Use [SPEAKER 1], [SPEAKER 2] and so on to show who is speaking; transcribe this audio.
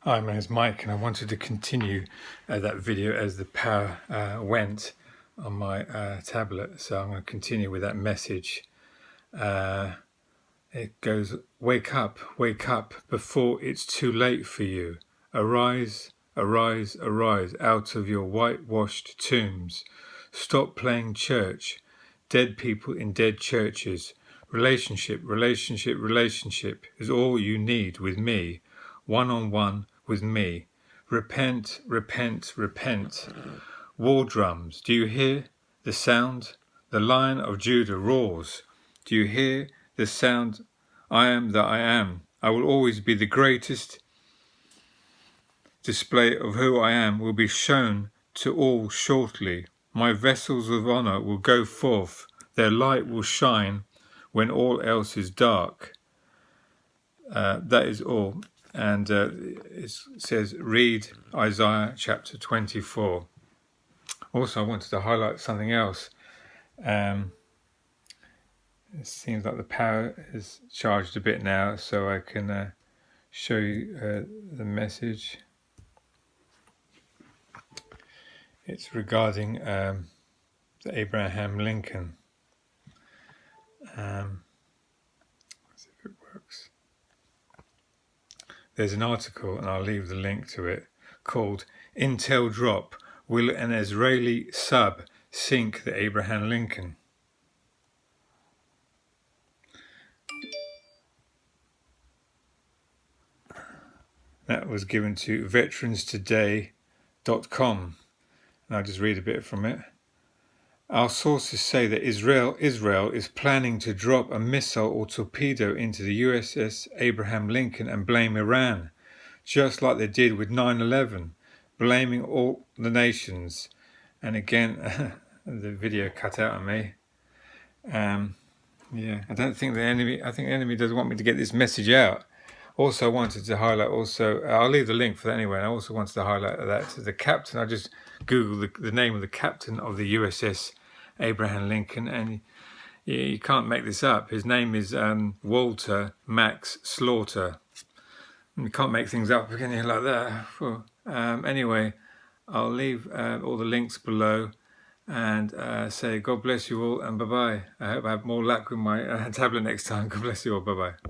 [SPEAKER 1] Hi, my name is Mike, and I wanted to continue that video as the power went on my tablet. So I'm going to continue with that message. It goes, wake up, before it's too late for you. Arise, arise, arise out of your whitewashed tombs. Stop playing church. Dead people in dead churches. Relationship, relationship, relationship is all you need with me. One-on-one with me. Repent, repent, repent. War drums, do you hear the sound? The Lion of Judah roars. Do you hear the sound? I am that I am. I will always be the greatest. Display of who I am will be shown to all shortly. My vessels of honor will go forth. Their light will shine when all else is dark. That is all. And it says, read Isaiah chapter 24. Also, I wanted to highlight something else. It seems like the power is charged a bit now, so I can show you the message. It's regarding the Abraham Lincoln. Let's see if it works. There's an article, and I'll leave the link to it, called Intel Drop, Will an Israeli Sub Sink the Abraham Lincoln? That was given to veteranstoday.com. And I'll just read a bit from it. Our sources say that Israel is planning to drop a missile or torpedo into the USS Abraham Lincoln and blame Iran, just like they did with 9/11, blaming all the nations. And again, the video cut out on me. I think the enemy doesn't want me to get this message out. Also, I wanted to highlight I'll leave the link for that anyway. And I also wanted to highlight that the captain, I just Googled the name of the captain of the USS Abraham Lincoln, and you can't make this up. His name is Walter Max Slaughter. You can't make things up, can you, like that? Anyway, I'll leave all the links below and say God bless you all and bye-bye. I hope I have more luck with my tablet next time. God bless you all. Bye-bye.